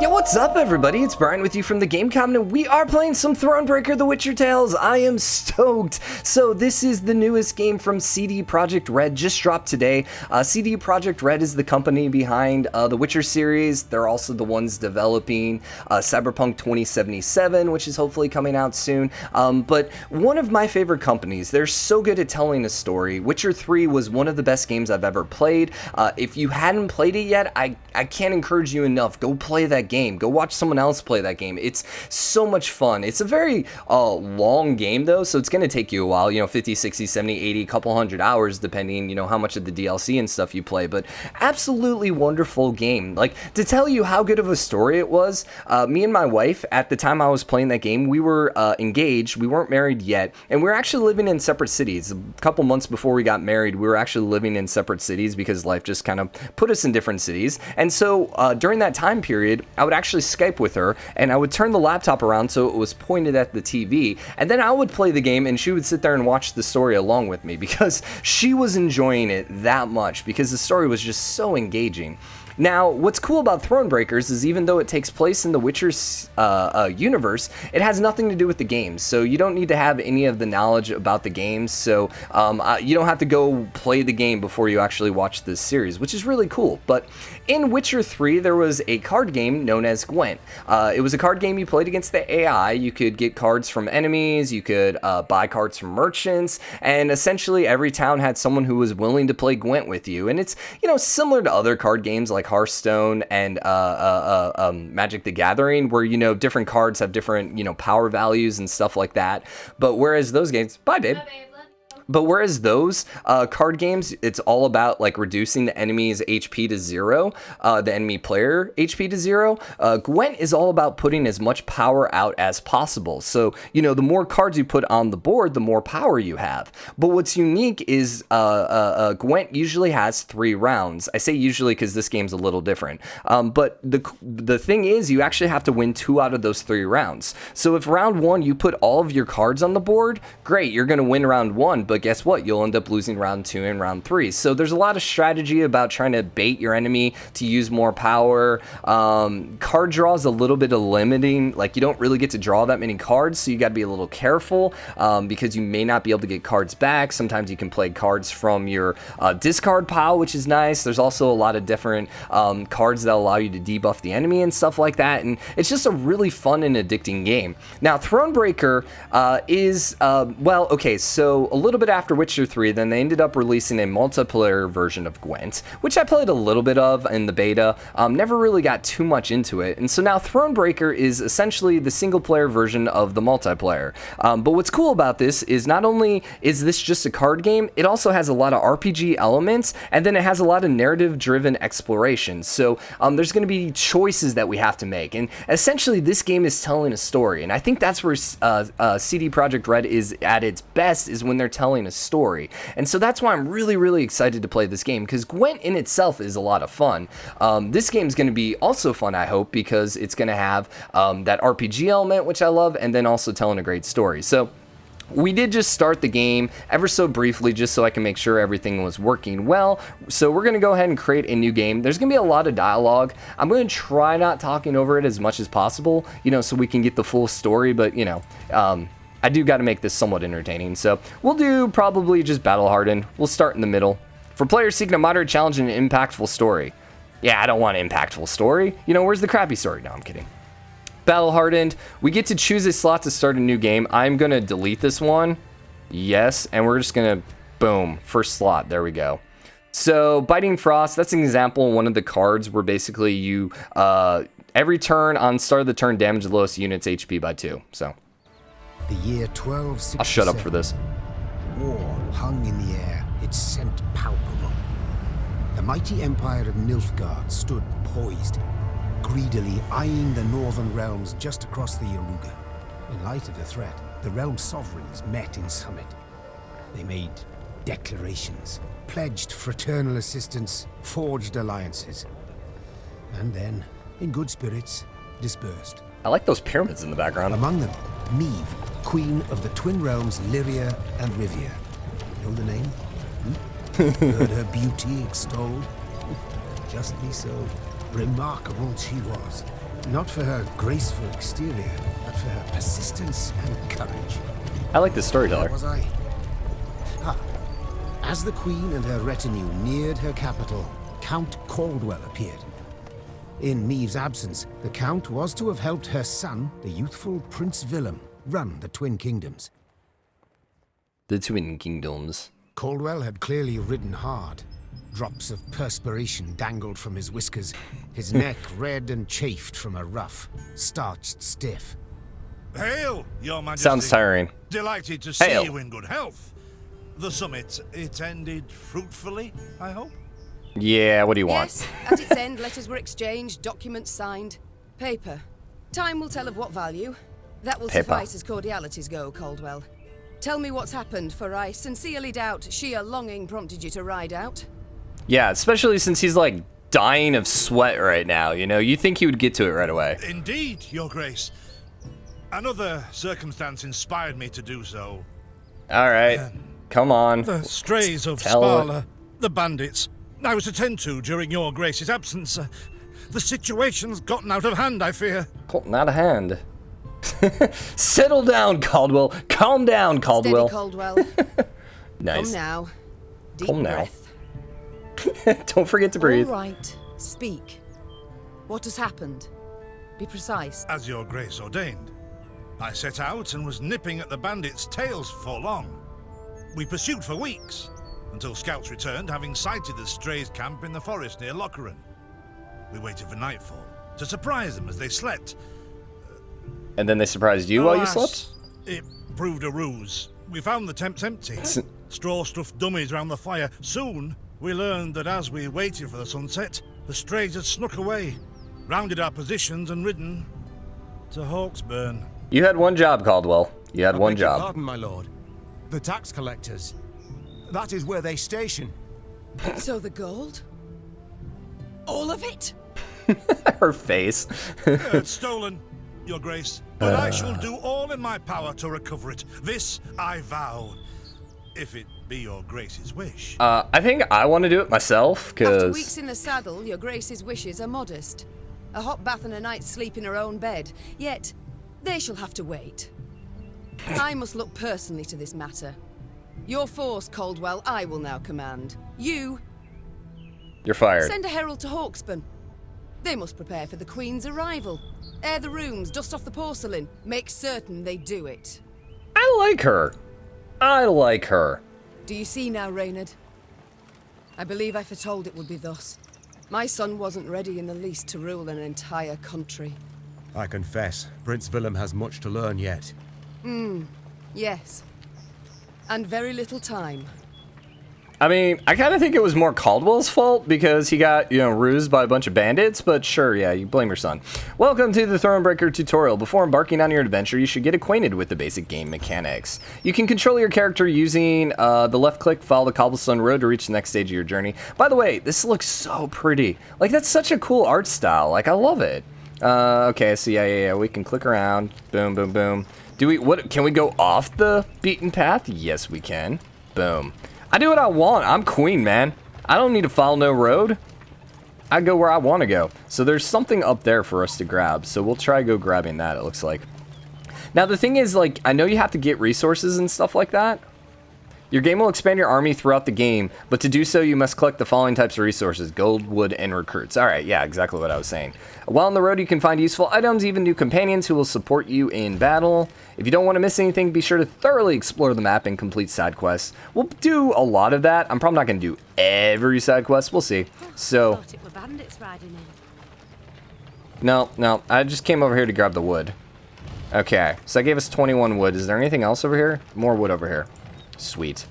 Yeah, what's up everybody? It's Brian with you from the Game Cabinet. We are playing some Thronebreaker, The Witcher Tales. I am stoked. So this is the newest game from CD Projekt Red, just dropped today. CD Projekt Red is the company behind the Witcher series. They're also the ones developing Cyberpunk 2077, which is hopefully coming out soon. But one of my favorite companies, they're so good at telling a story. Witcher 3 was one of the best games I've ever played. If you hadn't played it yet, I can't encourage you enough. Go play that game. Go watch someone else play that game. It's so much fun. It's a very long game though, so it's going to take you a while, 50, 60, 70, 80, couple hundred hours depending, how much of the DLC and stuff you play, but absolutely wonderful game. Like, to tell you how good of a story it was, me and my wife, at the time I was playing that game, we were engaged, we weren't married yet, and we were actually living in separate cities. A couple months before we got married, we were actually living in separate cities because life just kind of put us in different cities, and so during that time period, I would actually Skype with her, and I would turn the laptop around so it was pointed at the TV, and then I would play the game, and she would sit there and watch the story along with me because she was enjoying it that much because the story was just so engaging. Now, what's cool about Thronebreakers is even though it takes place in the Witcher's universe, it has nothing to do with the games, so you don't need to have any of the knowledge about the games, so you don't have to go play the game before you actually watch this series, which is really cool. But in Witcher 3, there was a card game known as Gwent. It was a card game you played against the AI. You could get cards from enemies, you could buy cards from merchants, and essentially every town had someone who was willing to play Gwent with you, and it's, similar to other card games like Hearthstone and Magic the Gathering, where different cards have different power values and stuff like that. But whereas those games, bye babe. But whereas those card games, it's all about like reducing the enemy's HP to 0, the enemy player HP to 0. Gwent is all about putting as much power out as possible. So, the more cards you put on the board, the more power you have. But what's unique is Gwent usually has 3 rounds. I say usually because this game's a little different. But the thing is, you actually have to win 2 out of those 3 rounds. So if round 1 you put all of your cards on the board, great, you're going to win round 1, but guess what? You'll end up losing round 2 and round 3. So there's a lot of strategy about trying to bait your enemy to use more power. Card draw is a little bit of limiting. Like, you don't really get to draw that many cards, so you got to be a little careful because you may not be able to get cards back. Sometimes you can play cards from your discard pile, which is nice. There's also a lot of different cards that allow you to debuff the enemy and stuff like that, and it's just a really fun and addicting game. Now, Thronebreaker is, so a little bit after Witcher 3, then they ended up releasing a multiplayer version of Gwent, which I played a little bit of in the beta, never really got too much into it, and so now Thronebreaker is essentially the single player version of the multiplayer. But what's cool about this is not only is this just a card game, it also has a lot of RPG elements, and then it has a lot of narrative driven exploration. So there's going to be choices that we have to make, and essentially this game is telling a story, and I think that's where CD Projekt Red is at its best, is when they're telling a story. And so that's why I'm really, really excited to play this game, because Gwent in itself is a lot of fun. This game's going to be also fun, I hope, because it's going to have that RPG element, which I love, and then also telling a great story. So we did just start the game ever so briefly just so I can make sure everything was working well. So we're going to go ahead and create a new game. There's going to be a lot of dialogue. I'm going to try not talking over it as much as possible, so we can get the full story, but I do got to make this somewhat entertaining. So we'll do probably just battle hardened. We'll start in the middle. For players seeking a moderate challenge and an impactful story. Yeah, I don't want an impactful story. Where's the crappy story? No, I'm kidding. Battle hardened. We get to choose a slot to start a new game. I'm going to delete this one. Yes. And we're just going to, boom, first slot. There we go. So Biting Frost, that's an example of one of the cards where basically you, every turn on start of the turn, damage the lowest unit's HP by 2. So the year 1267. I'll shut up for this. War hung in the air, its scent palpable. The mighty empire of Nilfgaard stood poised, greedily eyeing the northern realms just across the Yaruga. In light of the threat, the realm sovereigns met in summit. They made declarations, pledged fraternal assistance, forged alliances, and then, in good spirits, dispersed. I like those pyramids in the background. Among them, Meve, queen of the twin realms Lyria and Rivia. Know the name? Heard her beauty extolled? Justly so. Remarkable she was. Not for her graceful exterior, but for her persistence and courage. I like this Where storyteller. was I? Ah. As the Queen and her retinue neared her capital, Count Caldwell appeared. In Meve's absence, the Count was to have helped her son, the youthful Prince Willem, run the Twin Kingdoms. The Twin Kingdoms. Caldwell had clearly ridden hard. Drops of perspiration dangled from his whiskers, his neck red and chafed from a ruff, starched stiff. Hail, Your Majesty. Sounds tiring. Delighted to see Hail. you in good health. The summit, it ended fruitfully, I hope? Yeah, what do you want? Yes, at its end, letters were exchanged, documents signed. Paper. Time will tell of what value. That will Paper. suffice as cordialities go, Caldwell. Tell me what's happened, for I sincerely doubt sheer longing prompted you to ride out. Yeah, especially since he's like dying of sweat right now, you know? You think he would get to it right away. Indeed, Your Grace. Another circumstance inspired me to do so. Alright, come on. The strays of Tell Sparla, the bandits, I was to tend to during Your Grace's absence. The situation's gotten out of hand, I fear. Not a hand. Settle down, Caldwell. Calm down, Caldwell. Steady, Caldwell. Nice. Come now. Deep Come now. breath. Don't forget to breathe. All right. Speak. What has happened? Be precise. As Your Grace ordained, I set out and was nipping at the bandits' tails for long. We pursued for weeks, until scouts returned, having sighted the strays' camp in the forest near Locheren. We waited for nightfall to surprise them as they slept. And then they surprised you while you Alas, slept? It proved a ruse. We found the tents empty. Straw-stuffed dummies round the fire. Soon, we learned that as we waited for the sunset, the strays had snuck away, rounded our positions and ridden to Hawksburn. You had one job, Caldwell. You had one beg your job. Pardon, my lord. The tax collectors. That is where they station. So the gold? All of it? Her face. It's stolen, Your Grace, but I shall do all in my power to recover it. This I vow, if it be Your Grace's wish. I think I want to do it myself, After weeks because... in the saddle, your Grace's wishes are modest. A hot bath and a night's sleep in her own bed. Yet, they shall have to wait. I must look personally to this matter. Your force, Caldwell, I will now command. You, You're fired. send a herald to Hawksburn. They must prepare for the Queen's arrival. Air the rooms, dust off the porcelain. Make certain they do it. I like her. I like her. Do you see now, Reynard? I believe I foretold it would be thus. My son wasn't ready in the least to rule an entire country. I confess, Prince Willem has much to learn yet. Yes. And very little time. I mean, I kind of think it was more Caldwell's fault because he got, rused by a bunch of bandits, but sure, yeah, you blame your son. Welcome to the Thronebreaker tutorial. Before embarking on your adventure, you should get acquainted with the basic game mechanics. You can control your character using the left click, follow the cobblestone road to reach the next stage of your journey. By the way, this looks so pretty. Like, that's such a cool art style. Like, I love it. Okay, so yeah, we can click around. Boom, boom, boom. Can we go off the beaten path? Yes, we can. Boom. I do what I want. I'm queen, man. I don't need to follow no road. I go where I want to go. So there's something up there for us to grab. So we'll try go grabbing that, it looks like. Now, the thing is, like, I know you have to get resources and stuff like that. Your game will expand your army throughout the game, but to do so, you must collect the following types of resources: gold, wood, and recruits. All right, yeah, exactly what I was saying. While on the road, you can find useful items, even new companions who will support you in battle. If you don't want to miss anything, be sure to thoroughly explore the map and complete side quests. We'll do a lot of that. I'm probably not going to do every side quest. We'll see. So, Thought it were bandits riding in. no, I just came over here to grab the wood. Okay, so that gave us 21 wood. Is there anything else over here? More wood over here. Sweet.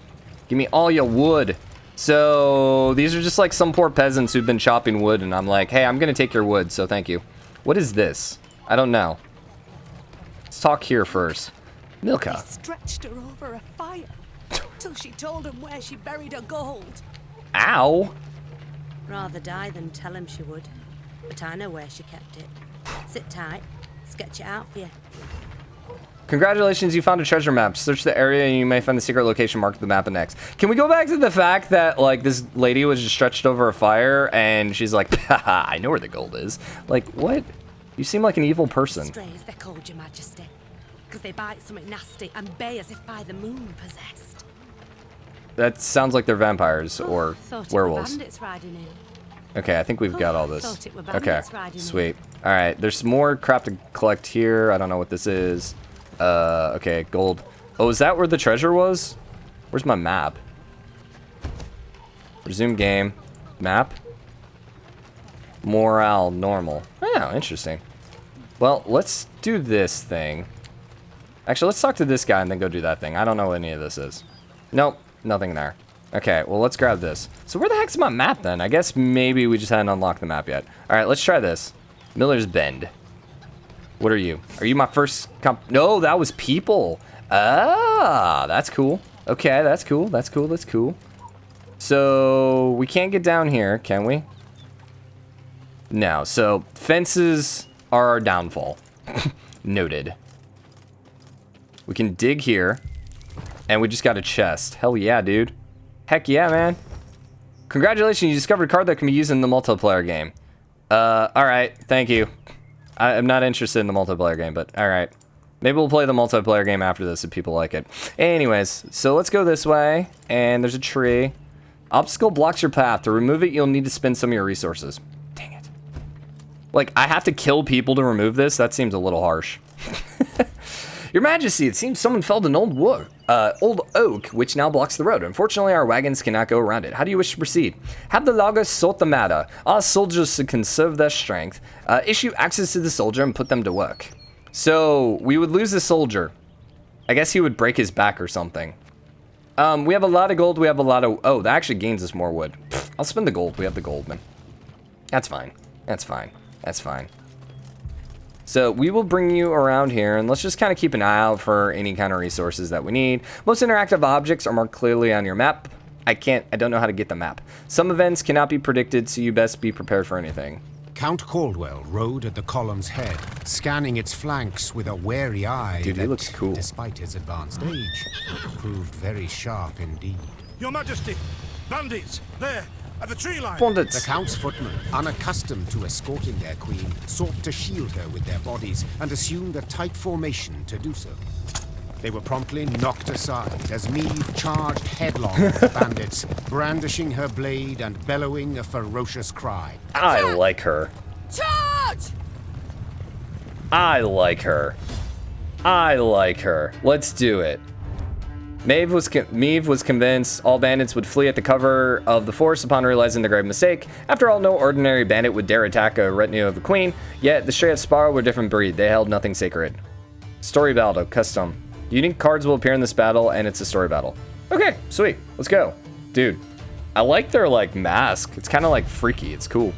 Give me all your wood. So these are just like some poor peasants who've been chopping wood, and I'm like, hey, I'm gonna take your wood, so thank you. What is this? I don't know. Let's talk here first. Milka. He stretched her over a fire till she told him where she buried her gold. Ow. Rather die than tell him she would. But I know where she kept it. Sit tight. Sketch it out for you. Congratulations, you found a treasure map. Search the area and you may find the secret location marked on the map next. Can we go back to the fact that, like, this lady was just stretched over a fire and she's like, haha, I know where the gold is. Like, what? You seem like an evil person. Strays, they're called, Your Majesty, because they bite something nasty and bay as if by the moon possessed. That sounds like they're vampires or Thought werewolves. It were bandits riding in. Okay, I think we've got all this. Thought it were Okay, bandits riding in. sweet. All right, there's some more crap to collect here. I don't know what this is. Okay, gold. Oh, is that where the treasure was? Where's my map? Resume game. Map. Morale normal. Oh, interesting. Well, let's do this thing. Actually, let's talk to this guy and then go do that thing. I don't know what any of this is. Nope, nothing there. Okay, well, let's grab this. So where the heck's my map then? I guess maybe we just hadn't unlocked the map yet. All right, let's try this. Miller's Bend. What are you? Are you my first No, that was people. Ah, that's cool. Okay, that's cool. That's cool. That's cool. So we can't get down here, can we? No, so fences are our downfall. Noted. We can dig here. And we just got a chest. Hell yeah, dude. Heck yeah, man. Congratulations, you discovered a card that can be used in the multiplayer game. Alright, thank you. I'm not interested in the multiplayer game, but alright. Maybe we'll play the multiplayer game after this if people like it. Anyways, so let's go this way. And there's a tree. Obstacle blocks your path. To remove it, you'll need to spend some of your resources. Dang it. Like, I have to kill people to remove this? That seems a little harsh. Your Majesty, it seems someone felled an old oak, which now blocks the road. Unfortunately, our wagons cannot go around it. How do you wish to proceed? Have the Lagos sort the matter. Our soldiers to conserve their strength. Issue access to the soldier and put them to work. So, we would lose the soldier. I guess he would break his back or something. We have a lot of gold. We have a lot of... Oh, that actually gains us more wood. I'll spend the gold. We have the gold, man. That's fine. That's fine. That's fine. So we will bring you around here, and let's just kind of keep an eye out for any kind of resources that we need. Most interactive objects are marked clearly on your map. I don't know how to get the map. Some events cannot be predicted, so you best be prepared for anything. Count Caldwell rode at the column's head, scanning its flanks with a wary eye. Dude, he looks cool. Despite his advanced age, proved very sharp indeed. Your Majesty, bandits, there, at the tree line. Bandits. The Count's footmen, unaccustomed to escorting their queen, sought to shield her with their bodies and assumed a tight formation to do so. They were promptly knocked aside as Meve charged headlong at the bandits, brandishing her blade and bellowing a ferocious cry. I like her. Charge! I like her. I like her. Let's do it. Meve was convinced all bandits would flee at the cover of the forest upon realizing their grave mistake. After all, no ordinary bandit would dare attack a retinue of the queen, yet the Stray of Sparrow were a different breed. They held nothing sacred. Story battle, custom. Unique cards will appear in this battle, and it's a story battle. Okay, sweet. Let's go. Dude, I like their, like, mask. It's kind of, like, freaky. It's cool.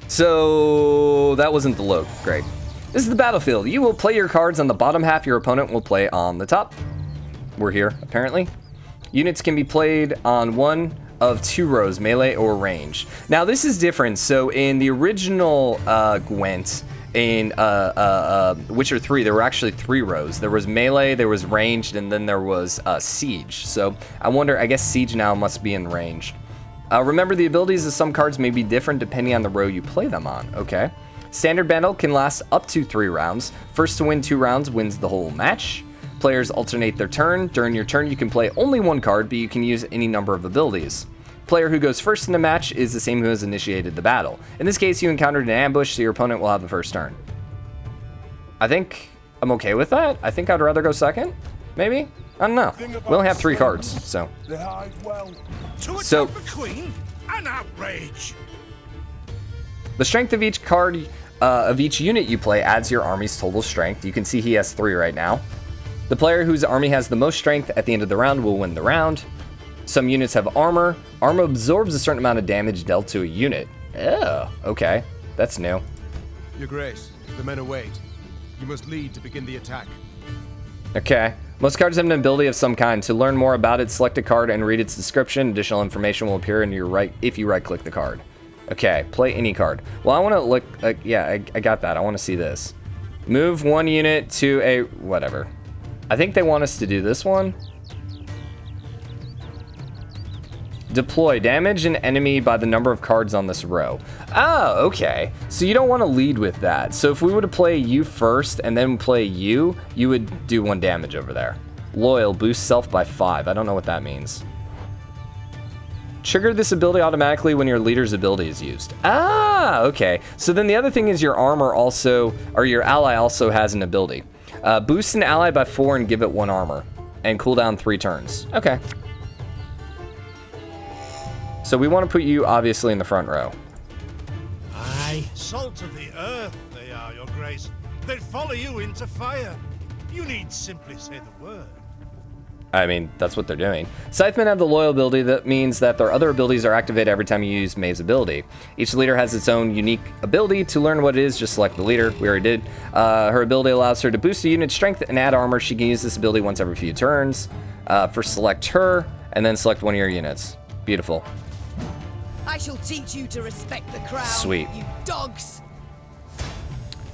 So, that wasn't the load. Great. This is the battlefield. You will play your cards on the bottom half. Your opponent will play on the top. We're here, apparently. Units can be played on one of two rows, melee or range. Now, this is different. So, in the original Gwent, in Witcher 3, there were actually 3 rows. There was melee, there was ranged, and then there was siege. So, I wonder, I guess siege now must be in ranged. Remember, the abilities of some cards may be different depending on the row you play them on. Okay. Standard battle can last up to 3 rounds. First to win 2 rounds wins the whole match. Players alternate their turn. During your turn, you can play only 1 card, but you can use any number of abilities. Player who goes first in the match is the same who has initiated the battle. In this case, you encountered an ambush, so your opponent will have the first turn. I think I'm okay with that. I think I'd rather go second, maybe? I don't know. We only have 3 cards, so. To attack the queen? An outrage! The strength of each card of each unit you play adds your army's total strength. You can see he has 3 right now. The player whose army has the most strength at the end of the round will win the round. Some units have armor. Armor absorbs a certain amount of damage dealt to a unit. Oh, okay. That's new. Your Grace, the men await. You must lead to begin the attack. Okay. Most cards have an ability of some kind. To learn more about it, select a card and read its description. Additional information will appear in your if you right-click the card. Okay, play any card. Well, I want to look, yeah, I got that. I want to see this. Move 1 unit to a, whatever. I think they want us to do this one. Deploy. Damage an enemy by the number of cards on this row. Oh, okay. So you don't want to lead with that. So if we were to play you first and then play you would do 1 damage over there. Loyal. Boost self by 5. I don't know what that means. Trigger this ability automatically when your leader's ability is used. Ah, okay. So then the other thing is your armor also, or your ally also has an ability. Boost an ally by 4 and give it 1 armor. And cooldown 3 turns. Okay. So we want to put you obviously in the front row. Aye. Salt of the earth, they are, your grace. They'd follow you into fire. You need simply say the word. I mean, that's what they're doing. Scythemen have the loyal ability. That means that their other abilities are activated every time you use Meve's ability. Each leader has its own unique ability. To learn what it is, just select the leader. We already did. Her ability allows her to boost a unit's strength and add armor. She can use this ability once every few turns. For select her, and then select one of your units. Beautiful. I shall teach you to respect the crown. Sweet. You dogs.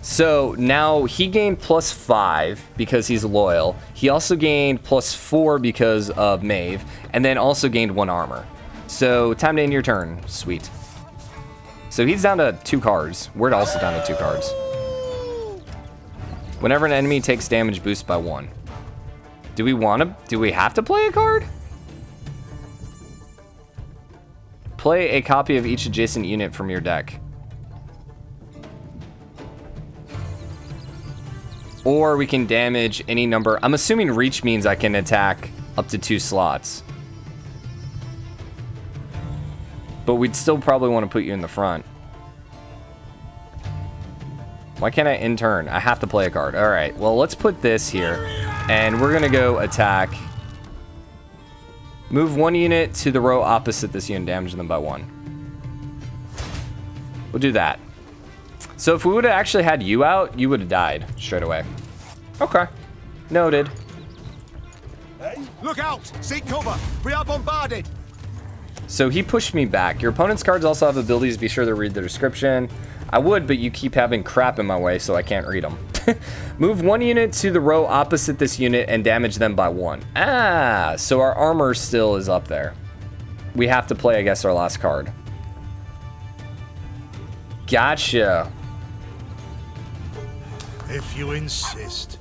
So now he gained +5 because he's loyal. He also gained +4 because of Meve, and then also gained 1 armor. So time to end your turn. Sweet. So he's down to 2 cards. We're also down to 2 cards. Whenever an enemy takes damage, boost by 1. Do we have to play a card? Play a copy of each adjacent unit from your deck. Or we can damage any number. I'm assuming reach means I can attack up to 2 slots. But we'd still probably want to put you in the front. Why can't I end turn? I have to play a card. All right, well, let's put this here. And we're going to go attack. Move 1 unit to the row opposite this unit, damage them by 1. We'll do that. So if we would have actually had you out, you would have died straight away. Okay. Noted. Hey, look out! Seek cover! We are bombarded! So he pushed me back. Your opponent's cards also have abilities. Be sure to read the description. I would, but you keep having crap in my way, so I can't read them. Move 1 unit to the row opposite this unit and damage them by 1. Ah, so our armor still is up there. We have to play, I guess, our last card. Gotcha. If you insist.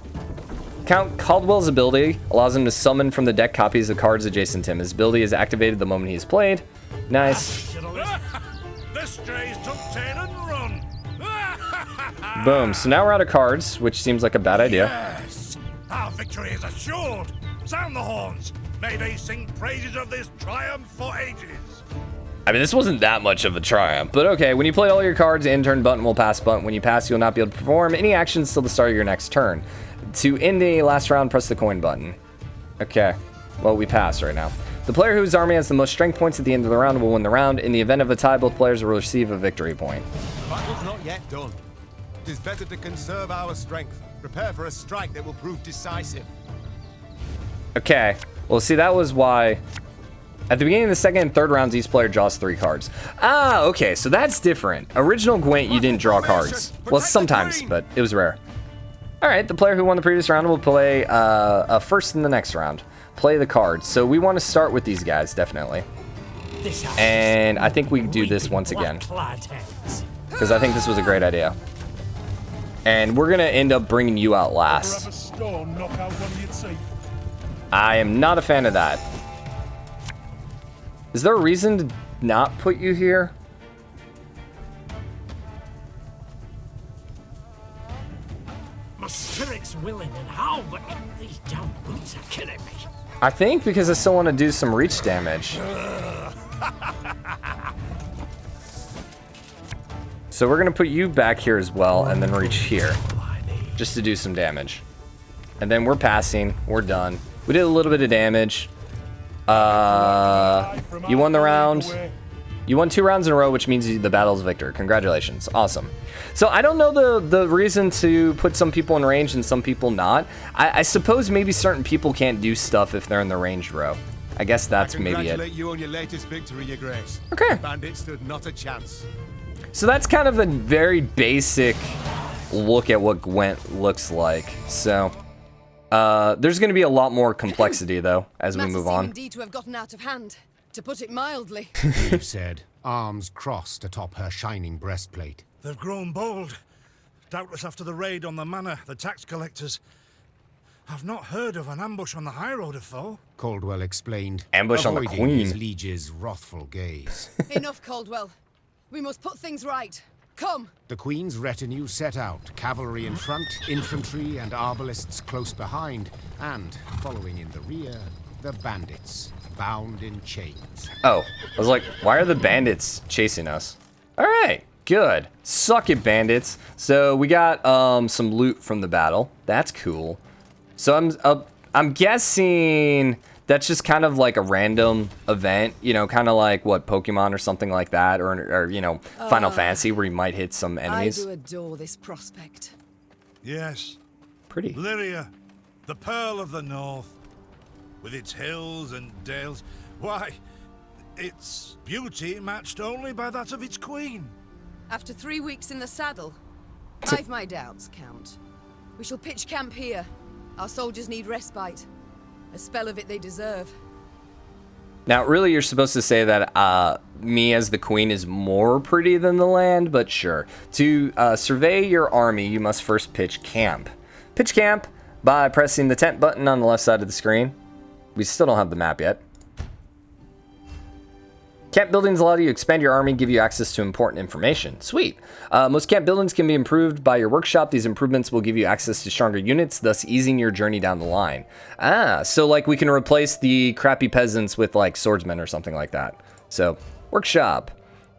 Count Caldwell's ability allows him to summon from the deck copies of cards adjacent to him. His ability is activated the moment he is played. Nice. The strays took 10 and run. Boom. So now we're out of cards, which seems like a bad idea. Yes, our victory is assured. Sound the horns. May they sing praises of this triumph for ages. I mean, this wasn't that much of a triumph, but okay. When you play all your cards, end turn button will pass button. When you pass, you'll not be able to perform any actions till the start of your next turn. To end the last round, press the coin button. Okay. Well, we passed right now. The player whose army has the most strength points at the end of the round will win the round. In the event of a tie, both players will receive a victory point. The battle's not yet done. It is better to conserve our strength. Prepare for a strike that will prove decisive. Okay. Well, see, that was why... At the beginning of the second and third rounds, each player draws 3 cards. Ah, okay, so that's different. Original Gwent, you didn't draw cards. Well, sometimes, but it was rare. All right, the player who won the previous round will play first in the next round. Play the cards. So we want to start with these guys, definitely. And I think we do this once again. Because I think this was a great idea. And we're going to end up bringing you out last. I am not a fan of that. Is there a reason to not put you here? My spirit's willing and how, but these damn boots are killing me. I think because I still want to do some reach damage. So we're going to put you back here as well and then reach here. Just to do some damage. And then we're passing. We're done. We did a little bit of damage. You won the round. You won 2 rounds in a row, which means the battle's victor. Congratulations. Awesome. So I don't know the reason to put some people in range and some people not. I suppose maybe certain people can't do stuff if they're in the ranged row. I guess that's maybe it. Congratulate you on your latest victory, Your Grace. Okay. Bandits stood not a chance. So that's kind of a very basic look at what Gwent looks like. So there's going to be a lot more complexity though as we move on. Indeed to have gotten out of hand. to put it mildly. Meve said, arms crossed atop her shining breastplate. They've grown bold. Doubtless after the raid on the manor, the tax collectors. I've not heard of an ambush on the high road afore. Caldwell explained, Ambush on the avoiding his queen. liege's wrathful gaze. Enough, Caldwell. We must put things right. Come! The Queen's retinue set out, cavalry in front, infantry and arbalists close behind, and, following in the rear, the bandits, bound in chains. Oh, I was like, why are the bandits chasing us? All right, good. Suck it, bandits. So we got some loot from the battle. That's cool. So I'm guessing that's just kind of like a random event, you know, kind of like what, Pokemon or something like that, or you know, Final Fantasy, where you might hit some enemies. I do adore this prospect. Yes. Pretty. Lyria, the Pearl of the North, with its hills and dales. Why, its beauty matched only by that of its queen. After 3 weeks in the saddle, I've my doubts, Count. We shall pitch camp here. Our soldiers need respite. A spell of it they deserve. Now, really, you're supposed to say that me as the queen is more pretty than the land, but sure. To survey your army, you must first pitch camp. Pitch camp by pressing the tent button on the left side of the screen. We still don't have the map yet. Camp buildings allow you to expand your army and give you access to important information. Sweet. Most camp buildings can be improved by your workshop. These improvements will give you access to stronger units, thus easing your journey down the line. So like we can replace the crappy peasants with like swordsmen or something like that. So, workshop.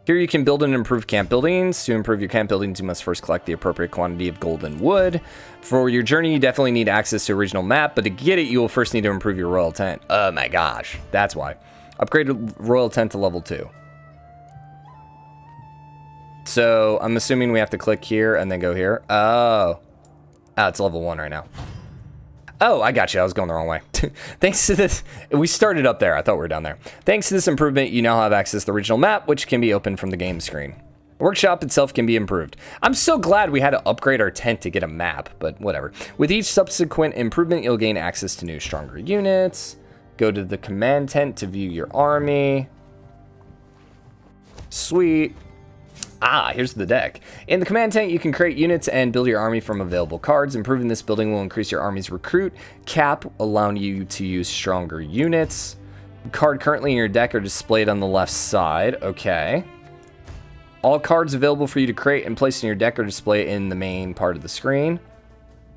Here you can build and improve camp buildings. To improve your camp buildings, you must first collect the appropriate quantity of gold and wood. For your journey, you definitely need access to a regional map, but to get it, you will first need to improve your royal tent. Oh my gosh, that's why. Upgrade royal tent to level 2. So I'm assuming we have to click here and then go here. Oh, it's level 1 right now. Oh, I got you. I was going the wrong way. Thanks to this, we started up there. I thought we were down there. Thanks to this improvement, you now have access to the regional map, which can be opened from the game screen. The workshop itself can be improved. I'm so glad we had to upgrade our tent to get a map, but whatever. With each subsequent improvement, you'll gain access to new, stronger units. Go to the command tent to view your army. Sweet. Here's the deck. In the command tent, you can create units and build your army from available cards. Improving this building will increase your army's recruit cap, allowing you to use stronger units. Card currently in your deck are displayed on the left side. Okay. All cards available for you to create and place in your deck are displayed in the main part of the screen,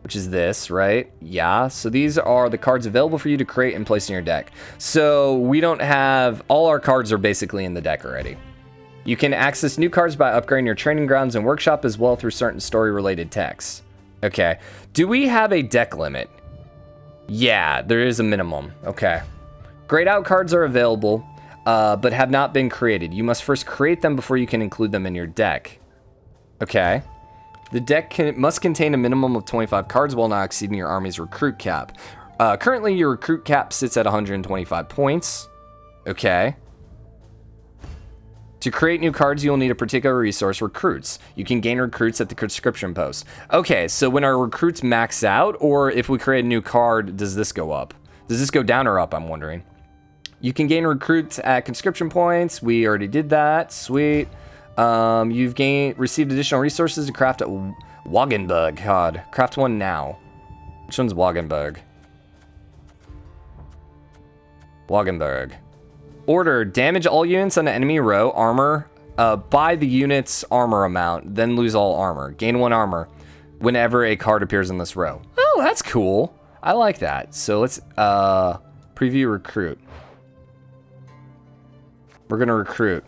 which is this, right? Yeah, so these are the cards available for you to create and place in your deck. So we don't have, all our cards are basically in the deck already. You can access new cards by upgrading your training grounds and workshop as well through certain story-related texts. Okay, do we have a deck limit? Yeah, there is a minimum, okay. Grayed out cards are available, but have not been created. You must first create them before you can include them in your deck. Okay. The deck must contain a minimum of 25 cards while not exceeding your army's recruit cap. Currently, your recruit cap sits at 125 points. Okay. To create new cards, you'll need a particular resource, recruits. You can gain recruits at the conscription post. Okay, so when our recruits max out, or if we create a new card, does this go up? Does this go down or up, I'm wondering. You can gain recruits at conscription points. We already did that. Sweet. You've received additional resources to craft a Wagenburg. God, craft one now. Which one's Wagenburg? Wagenburg. Order, damage all units on the enemy row, armor, buy the unit's armor amount, then lose all armor. Gain 1 armor whenever a card appears in this row. Oh, that's cool. I like that. So let's preview recruit. We're gonna recruit.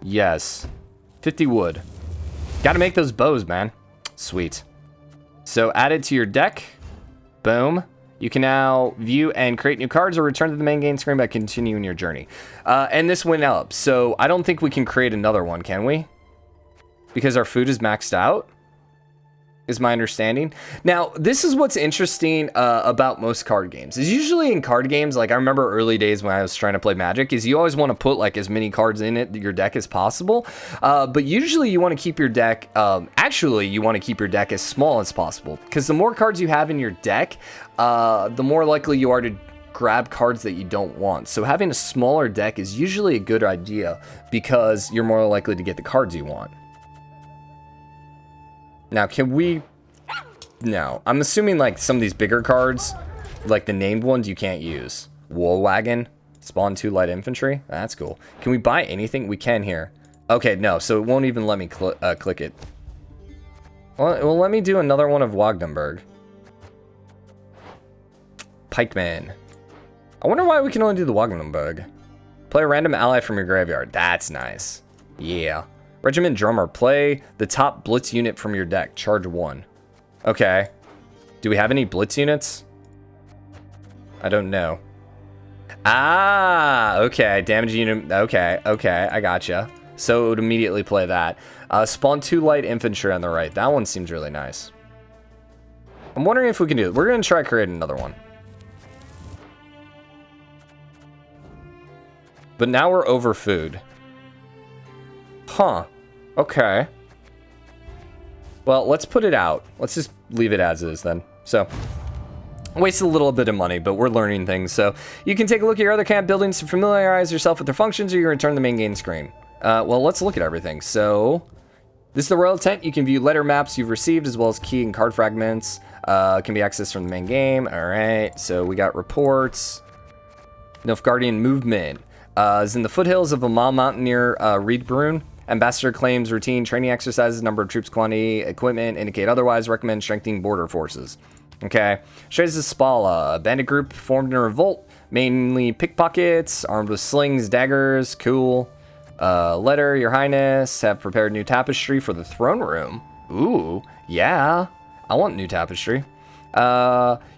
Yes. 50 wood. Gotta make those bows, man. Sweet. So add it to your deck. Boom. You can now view and create new cards or return to the main game screen by continuing your journey. And this went up, so I don't think we can create another one, can we? Because our food is maxed out, is my understanding. Now, this is what's interesting about most card games. Is usually in card games, like I remember early days when I was trying to play Magic, is you always want to put like as many cards in your deck as possible. But usually you want to keep your deck, actually you want to keep your deck as small as possible. Because the more cards you have in your deck, the more likely you are to grab cards that you don't want. So having a smaller deck is usually a good idea because you're more likely to get the cards you want. Now, can we... No. I'm assuming, like, some of these bigger cards, like the named ones, you can't use. Wool Wagon. Spawn 2 light infantry. That's cool. Can we buy anything? We can here. Okay, no. So it won't even let me click it. Well, let me do another one of Wagdenberg. Pikeman. I wonder why we can only do the Wagdenberg. Play a random ally from your graveyard. That's nice. Yeah. Regiment Drummer. Play the top blitz unit from your deck. Charge 1. Okay. Do we have any blitz units? I don't know. Ah, okay. Damage unit. Okay, I gotcha. So it would immediately play that. Spawn 2 light infantry on the right. That one seems really nice. I'm wondering if we can do it. We're going to try creating another one. But now we're over food. Huh. Okay. Well, let's put it out. Let's just leave it as is then. So, waste a little bit of money, but we're learning things. So, you can take a look at your other camp buildings to familiarize yourself with their functions, or you can return to the main game screen. Well, let's look at everything. So, this is the Royal Tent. You can view letter maps you've received, as well as key and card fragments. Can be accessed from the main game. Alright, so we got reports. Nilfgaardian movement. Is in the foothills of a mile mountain near Reedbrunn. Ambassador claims routine training exercises, number of troops, quantity, equipment indicate otherwise. Recommend strengthening border forces. Okay. Strays of Spala. A bandit group formed in a revolt. Mainly pickpockets, armed with slings, daggers. Cool. Letter, Your Highness. Have prepared new tapestry for the throne room. Ooh, yeah. I want new tapestry.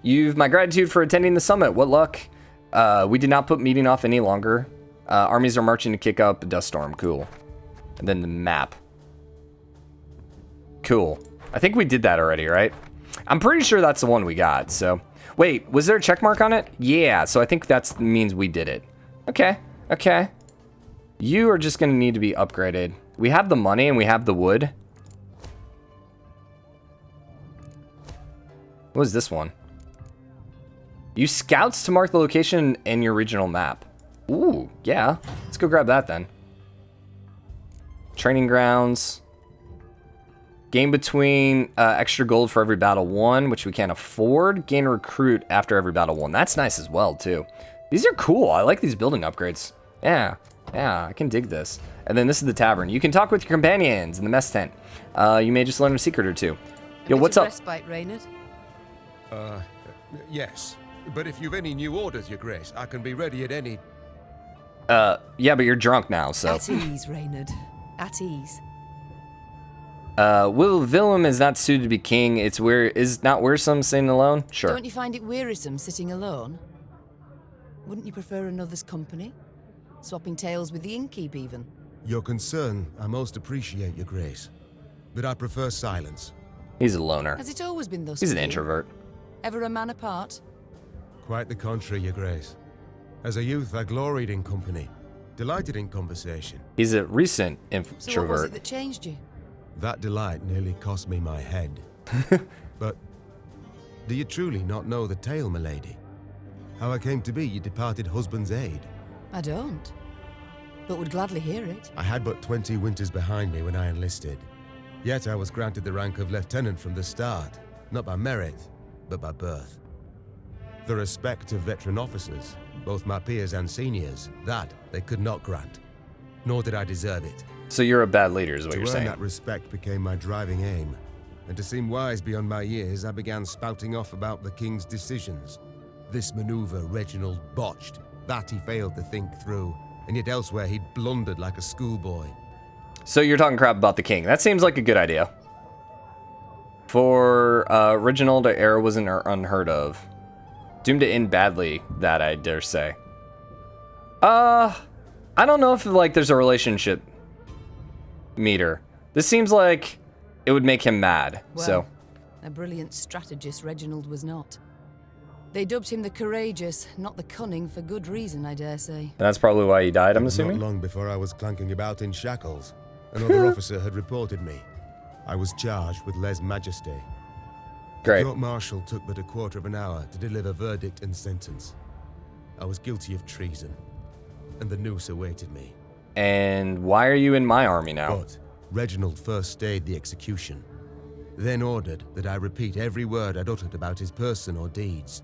You've my gratitude for attending the summit. What luck. We did not put meeting off any longer. Armies are marching to kick up Dust Storm. Cool. And then the map. Cool. I think we did that already, right? I'm pretty sure that's the one we got, so... Wait, was there a check mark on it? Yeah, so I think that means we did it. Okay, okay. You are just going to need to be upgraded. We have the money and we have the wood. What is this one? Use scouts to mark the location in your regional map. Ooh, yeah. Let's go grab that then. Training grounds. Gain between extra gold for every battle won, which we can't afford. Gain recruit after every battle won. That's nice as well, too. These are cool. I like these building upgrades. Yeah, I can dig this. And then this is the tavern. You can talk with your companions in the mess tent. You may just learn a secret or two. Yo, what's up? Respite, Reynard? Yes. But if you've any new orders, Your Grace, I can be ready at any... Yeah, but you're drunk now, so... At ease, Reynard. At ease. Willem is not suited to be king. It's not wearisome sitting alone? Sure. Don't you find it wearisome sitting alone? Wouldn't you prefer another's company? Swapping tales with the innkeep, even? Your concern, I most appreciate, Your Grace. But I prefer silence. He's a loner. Has it always been thus? He's an introvert. Ever a man apart? Quite the contrary, Your Grace. As a youth, I gloried in company. Delighted in conversation. He's a recent introvert. So what was it that changed you? That delight nearly cost me my head. But do you truly not know the tale, milady? How I came to be your departed husband's aide? I don't, but would gladly hear it. I had but 20 winters behind me when I enlisted. Yet I was granted the rank of lieutenant from the start, not by merit, but by birth. The respect of veteran officers, both my peers and seniors, that they could not grant. Nor did I deserve it. So you're a bad leader, is what you're saying. To earn that respect became my driving aim. And to seem wise beyond my years, I began spouting off about the king's decisions. This maneuver Reginald botched. That he failed to think through. And yet elsewhere he'd blundered like a schoolboy. So you're talking crap about the king. That seems like a good idea. For Reginald, an error wasn't unheard of. Doomed to end badly, that I dare say. I don't know if like there's a relationship meter. This seems like it would make him mad. Well, so a brilliant strategist Reginald was not. They dubbed him the courageous, not the cunning, for good reason, I dare say. That's probably why he died, I'm assuming. Not long before I was clanking about in shackles, another officer had reported me. I was charged with lèse-majesté. Great. The court-martial took but a quarter of an hour to deliver verdict and sentence. I was guilty of treason, and the noose awaited me. And why are you in my army now? But Reginald first stayed the execution, then ordered that I repeat every word I'd uttered about his person or deeds.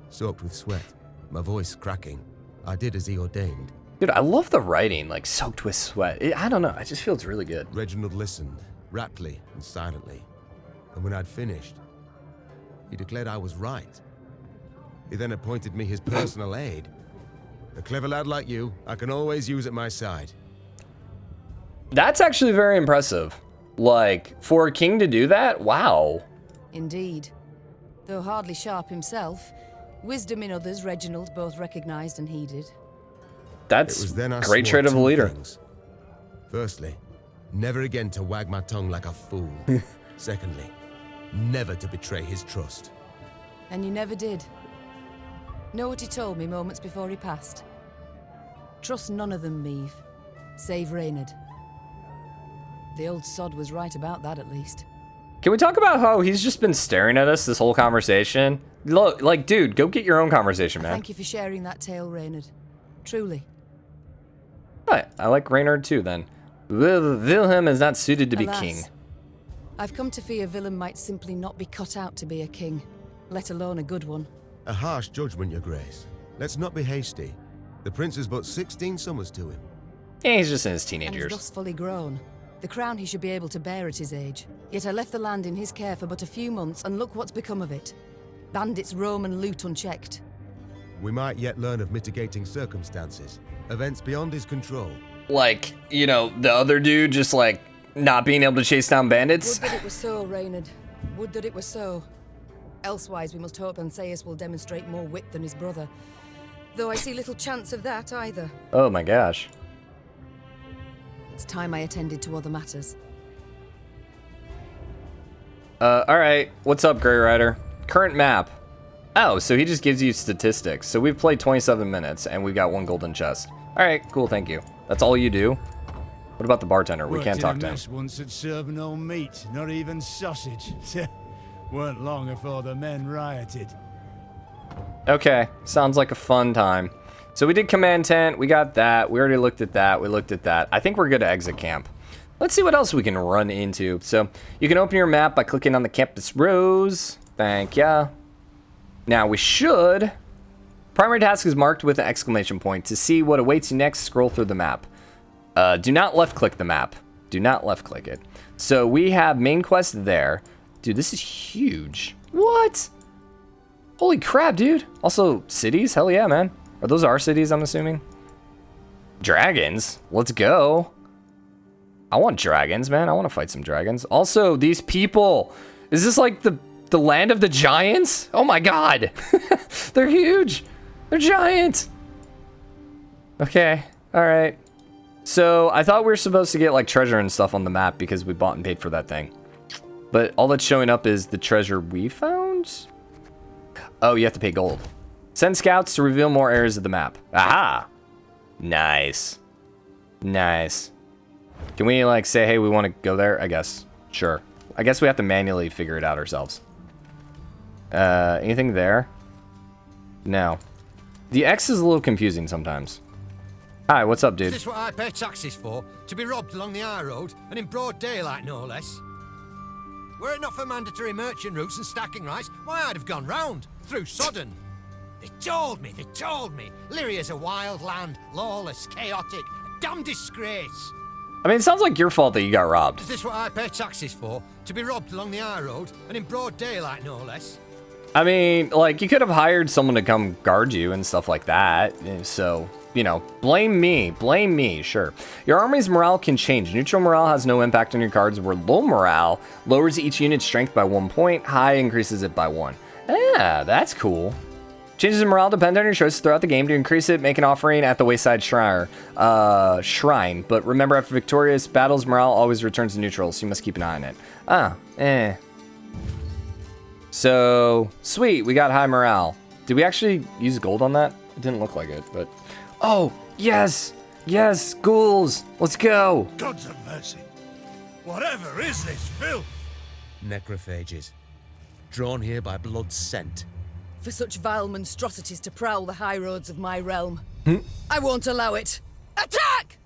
Soaked with sweat, my voice cracking, I did as he ordained. Dude, I love the writing, like soaked with sweat. I don't know, it just feels really good. Reginald listened, raptly and silently, and when I'd finished, he declared I was right. He then appointed me his personal aide. A clever lad like you, I can always use at my side. That's actually very impressive. Like, for a king to do that, wow. Indeed. Though hardly sharp himself, wisdom in others Reginald both recognized and heeded. That's It was then I great swore trait of a two leader. things. Firstly, never again to wag my tongue like a fool. Secondly, never to betray his trust. And you never did. Know what he told me moments before he passed? Trust none of them, Meve, save Reynard. The old sod was right about that, at least. Can we talk about how he's just been staring at us this whole conversation? Look, like, dude, go get your own conversation, man. Thank you for sharing that tale, Reynard. Truly. Right, I like Reynard too, then. Wilhelm is not suited to be Alas, king. I've come to fear Willem might simply not be cut out to be a king, let alone a good one. A harsh judgment, your grace. Let's not be hasty. The prince is but 16 summers to him. Yeah, he's just in his teenage And he's years. thus fully grown. The crown he should be able to bear at his age. Yet I left the land in his care for but a few months, and look what's become of it. Bandits roam and loot unchecked. We might yet learn of mitigating circumstances, events beyond his control. Like, you know, the other dude just like not being able to chase down bandits. Would that it were so, Reynard. Would that it were so. Elsewise, we must hope Ansaeus will demonstrate more wit than his brother. Though I see little chance of that either. Oh my gosh. It's time I attended to other matters. Alright, what's up, Grey Rider? Current map. Oh, so he just gives you statistics. So we've played 27 minutes, and we've got 1 golden chest. Alright, cool, thank you. That's all you do? What about the bartender? We can't talk to him. Worked in a mess once at serving no meat, not even sausage. Weren't long before the men rioted. Okay, sounds like a fun time. So we did command tent, we got that, we already looked at that, we looked at that. I think we're good to exit camp. Let's see what else we can run into. So you can open your map by clicking on the campus rose. Thank ya. Now we should... Primary task is marked with an exclamation point. To see what awaits you next, scroll through the map. Do not left click the map. Do not left click it. So we have main quest there. Dude, this is huge. What? Holy crap, dude. Also, cities? Hell yeah, man. Are those our cities, I'm assuming? Dragons? Let's go. I want dragons, man. I want to fight some dragons. Also, these people. Is this like the land of the giants? Oh my god. They're huge. They're giant. Okay. All right. So I thought we were supposed to get like treasure and stuff on the map because we bought and paid for that thing. But all that's showing up is the treasure we found. Oh, you have to pay gold. Send scouts to reveal more areas of the map. Aha. Nice. Nice. Can we like say, hey, we want to go there? I guess. Sure. I guess we have to manually figure it out ourselves. Anything there? No. The X is a little confusing sometimes. Hi, what's up, dude? Is this what I pay taxes for? To be robbed along the high road, and in broad daylight, no less? Were it not for mandatory merchant routes and stacking rights, why, I'd have gone round, through Sodden. They told me, Lyria's a wild land, lawless, chaotic, a damn disgrace. I mean, it sounds like your fault that you got robbed. Is this what I pay taxes for? To be robbed along the high road, and in broad daylight, no less? I mean, like, you could have hired someone to come guard you and stuff like that. So, you know, blame me, sure. Your army's morale can change. Neutral morale has no impact on your cards, where low morale lowers each unit's strength by 1 point, high increases it by 1. Yeah, that's cool. Changes in morale depend on your choices throughout the game. To increase it, make an offering at the Wayside Shrine. But remember, after victorious battles, morale always returns to neutral, so you must keep an eye on it. So, sweet, we got high morale. Did we actually use gold on that? It didn't look like it, but... Oh, yes! Yes, ghouls! Let's go! Gods of mercy. Whatever is this filth? Necrophages. Drawn here by blood scent. for such vile monstrosities to prowl the high roads of my realm. I won't allow it. Attack!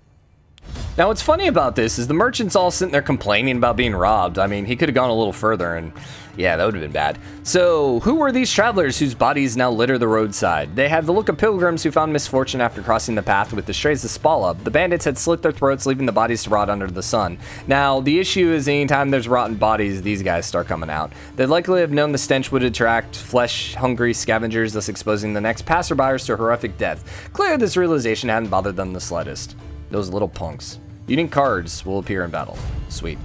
Now, what's funny about this is the merchant's all sitting there complaining about being robbed. I mean, he could have gone a little further, and yeah, that would have been bad. So, who were these travelers whose bodies now litter the roadside? They had the look of pilgrims who found misfortune after crossing the path with the strays of Spala. The bandits had slit their throats, leaving the bodies to rot under the sun. Now, the issue is anytime there's rotten bodies, these guys start coming out. They'd likely have known the stench would attract flesh-hungry scavengers, thus exposing the next passerbyers to horrific death. Clearly, this realization hadn't bothered them the slightest. Those little punks. Unique cards will appear in battle. Sweet.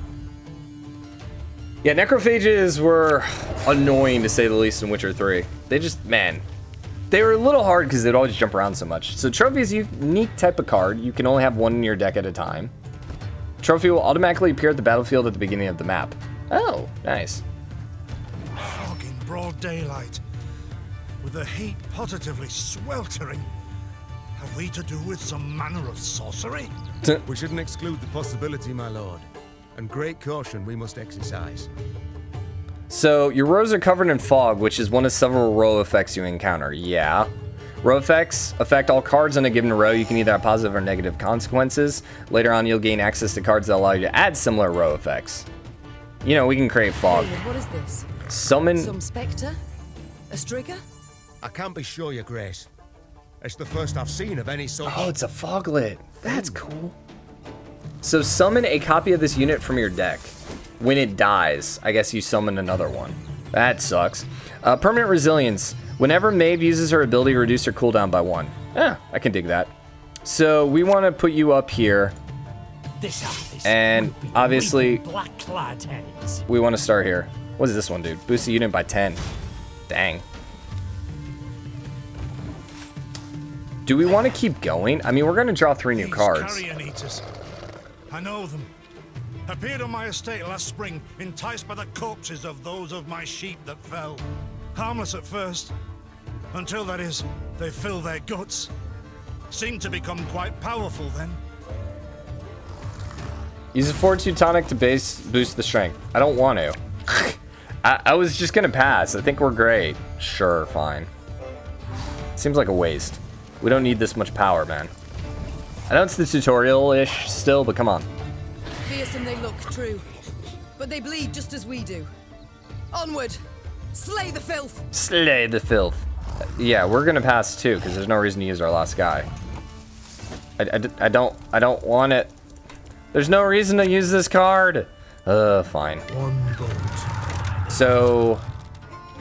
Yeah, necrophages were annoying to say the least in Witcher 3. They just, man, they were a little hard because they'd always jump around so much. So trophy is a unique type of card. You can only have one in your deck at a time. Trophy will automatically appear at the battlefield at the beginning of the map. Oh, nice. Fog in broad daylight, with the heat positively sweltering. Have we to do with some manner of sorcery? We shouldn't exclude the possibility, my lord. And great caution we must exercise. So, your rows are covered in fog, which is one of several row effects you encounter. Yeah. Row effects affect all cards in a given row. You can either have positive or negative consequences. Later on, you'll gain access to cards that allow you to add similar row effects. You know, we can create fog. David, what is this? Summon... Some spectre? A strigger? I can't be sure, your grace. It's the first I've seen of any sort. Oh, it's a foglet. That's cool. So summon a copy of this unit from your deck. When it dies, I guess you summon another one. That sucks. Permanent resilience. Whenever Meve uses her ability, reduce her cooldown by 1. I can dig that. So we want to put you up here. And obviously, black-clad heads. we want to start here. What is this one, dude? Boost the unit by 10. Dang. Do we want to keep going? I mean, we're going to draw 3 new cards. Carrion eaters. I know them. Appeared on my estate last spring, enticed by the corpses of those of my sheep that fell. Harmless at first, until, that is, they fill their guts. Seemed to become quite powerful then. Use a Fortitude tonic to boost the strength. I don't want to. I was just going to pass. I think we're great. Sure, fine. Seems like a waste. We don't need this much power, man. I know it's the tutorial-ish still, but come on. Fearsome they look, true. But they bleed just as we do. Onward! Slay the filth! Slay the filth. Yeah, we're gonna pass too, because there's no reason to use our last guy. I don't want it. There's no reason to use this card. Fine. So,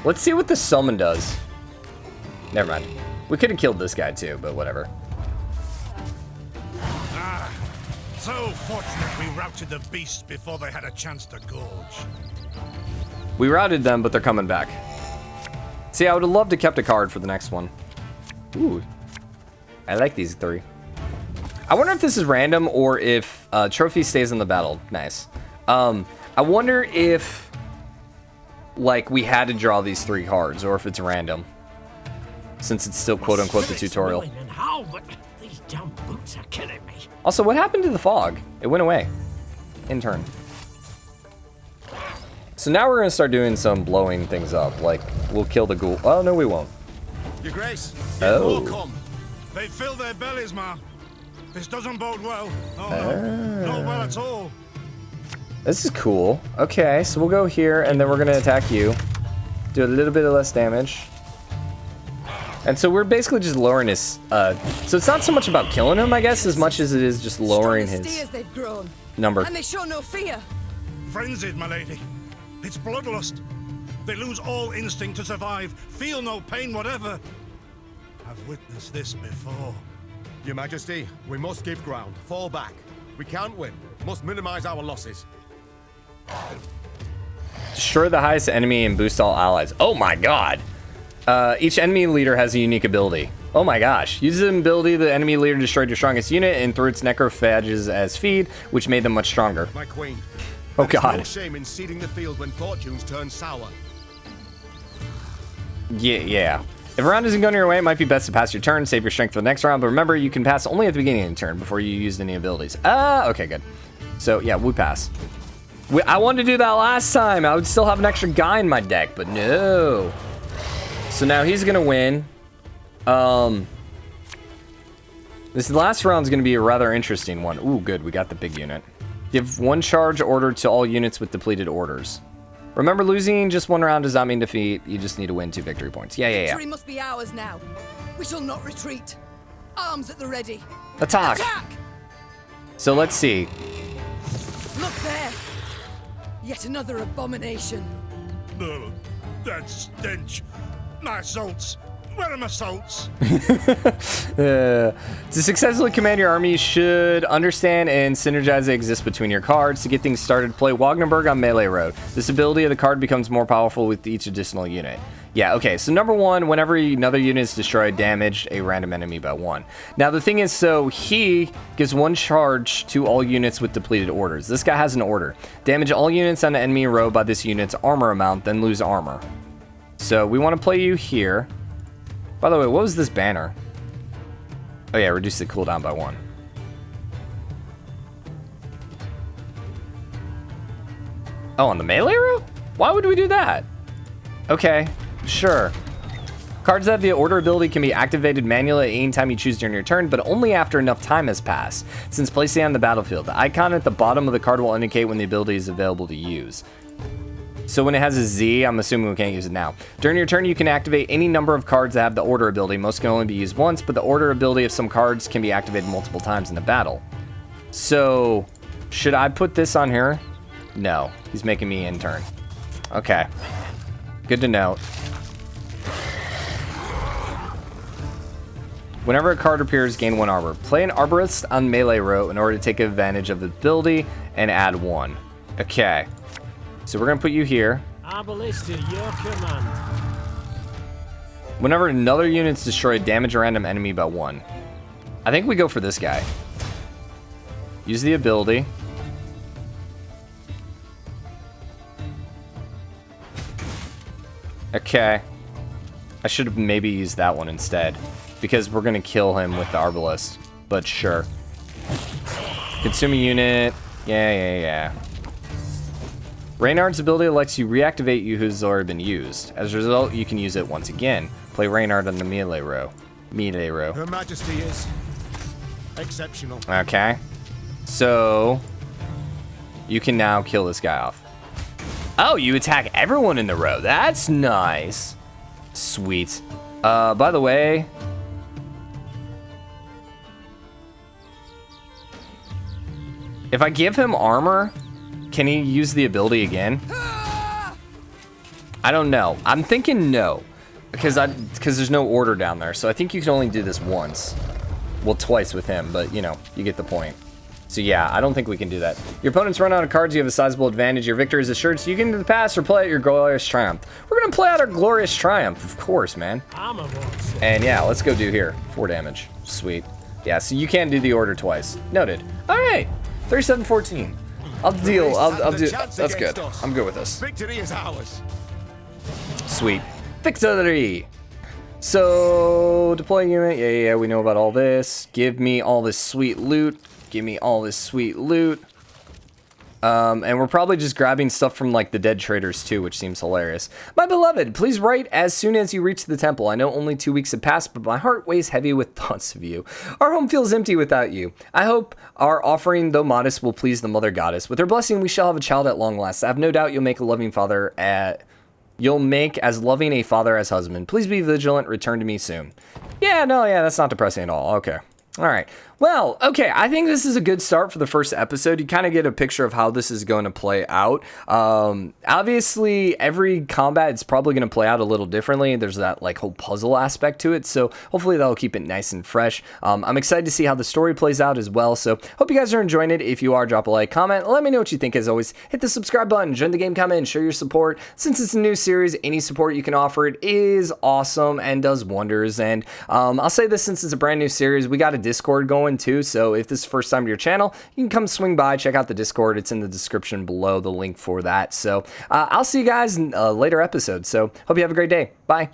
let's see what the summon does. Never mind. We could have killed this guy too, but whatever. So fortunate we routed the beasts before they had a chance to gorge. We routed them, but they're coming back. See, I would have loved to kept a card for the next one. Ooh. I like these 3. I wonder if this is random or if trophy stays in the battle. Nice. I wonder if, like, we had to draw these 3 cards or if it's random. Since it's still quote-unquote the tutorial. And how, but these damn boots are killing me. Also, what happened to the fog? It went away. In turn. So now we're going to start doing some blowing things up. Like, we'll kill the ghoul. Oh, no, we won't. Your grace. Oh. Come. They fill their bellies, ma. This doesn't bode well. Oh, no. Not well at all. This is cool. Okay, so we'll go here, and then we're going to attack you. Do a little bit of less damage. And so we're basically just lowering his, so it's not so much about killing him, I guess, as much as it is just lowering his they've grown. number. And they show no fear. Frenzied, my lady. It's bloodlust. They lose all instinct to survive, feel no pain whatever. I've witnessed this before. Your Majesty, we must give ground. Fall back. We can't win. Must minimize our losses. Destroy the highest enemy and boost all allies. Oh my god. Each enemy leader has a unique ability. Oh my gosh. Use an ability, the enemy leader destroyed your strongest unit and threw its necrophages as feed, which made them much stronger. My queen. Oh god. No shame in seeding the field when fortunes turn sour. Yeah. If a round isn't going your way, it might be best to pass your turn, save your strength for the next round, but remember, you can pass only at the beginning of the turn before you used any abilities. Okay, good. So, yeah, we pass. I wanted to do that last time. I would still have an extra guy in my deck, but no. So now he's gonna win. This last round's gonna be a rather interesting one. Ooh, good, we got the big unit. Give 1 charge order to all units with depleted orders. Remember, losing just 1 round does not mean defeat. You just need to win 2 victory points. Yeah. Victory must be ours now. We shall not retreat. Arms at the ready. Attack! So let's see. Look there. Yet another abomination. Ugh, that stench. My salts. Where are my salts? To successfully command your army, you should understand and synergize that exists between your cards. To get things started, play Wagnenberg on melee road. This ability of the card becomes more powerful with each additional unit. Yeah, okay, so number 1, whenever another unit is destroyed, damage a random enemy by 1. Now the thing is, so he gives 1 charge to all units with depleted orders. This guy has an order. Damage all units on the enemy row by this unit's armor amount, then lose armor. So we want to play you here. By the way, what was this banner? Oh yeah, reduce the cooldown by 1. Oh, on the melee row? Why would we do that? Okay, sure. Cards that have the order ability can be activated manually at any time you choose during your turn, but only after enough time has passed. Since placing it on the battlefield, the icon at the bottom of the card will indicate when the ability is available to use. So when it has a Z, I'm assuming we can't use it now. During your turn, you can activate any number of cards that have the order ability. Most can only be used once, but the order ability of some cards can be activated multiple times in the battle. So, should I put this on here? No, he's making me in turn. Okay, good to know. Whenever a card appears, gain 1 armor. Play an arborist on melee row in order to take advantage of the ability and add 1. Okay. So we're gonna put you here. Arbalist at your command. Whenever another unit's destroyed, damage a random enemy by 1. I think we go for this guy. Use the ability. Okay. I should have maybe used that one instead, because we're gonna kill him with the arbalist. But sure. Consume a unit. Yeah. Reynard's ability lets you reactivate you who's already been used. As a result, you can use it once again. Play Reynard on the melee row. Her Majesty is exceptional. Okay. So, you can now kill this guy off. Oh, you attack everyone in the row. That's nice. Sweet. By the way, if I give him armor, can he use the ability again? I don't know. I'm thinking no, because there's no order down there. So I think you can only do this once. Well, twice with him, but you know, you get the point. So yeah, I don't think we can do that. Your opponents run out of cards, you have a sizable advantage. Your victory is assured, so you can either pass or play out your glorious triumph. We're gonna play out our glorious triumph, of course, man. And yeah, let's go do here. 4 damage. Sweet. Yeah, so you can't do the order twice. Noted. All right, 37-14. I'll deal. I'll do. That's good. I'm good with this. Victory is ours. Sweet. Victory. So deploy unit. Yeah. We know about all this. Give me all this sweet loot. Give me all this sweet loot. And we're probably just grabbing stuff from like the dead traders too, which seems hilarious. My beloved, please write as soon as you reach the temple. I know only 2 weeks have passed, but my heart weighs heavy with thoughts of you. Our home feels empty without you. I hope our offering, though modest, will please the mother goddess. With her blessing, we shall have a child at long last. I have no doubt you'll make a loving father you'll make as loving a father as husband. Please be vigilant. Return to me soon. Yeah, that's not depressing at all. Okay. All right. Well, okay, I think this is a good start for the first episode. You kind of get a picture of how this is going to play out. Obviously, every combat is probably going to play out a little differently. There's that like whole puzzle aspect to it, so hopefully that'll keep it nice and fresh. I'm excited to see how the story plays out as well, so hope you guys are enjoying it. If you are, drop a like, comment, let me know what you think. As always, hit the subscribe button, join the game comment, and show your support. Since it's a new series, any support you can offer it is awesome and does wonders. And I'll say this, since it's a brand new series, we got a Discord going too, so if this is the first time to your channel, you can come swing by, check out the Discord. It's in the description below, the link for that. So I'll see you guys in a later episode, so hope you have a great day. Bye.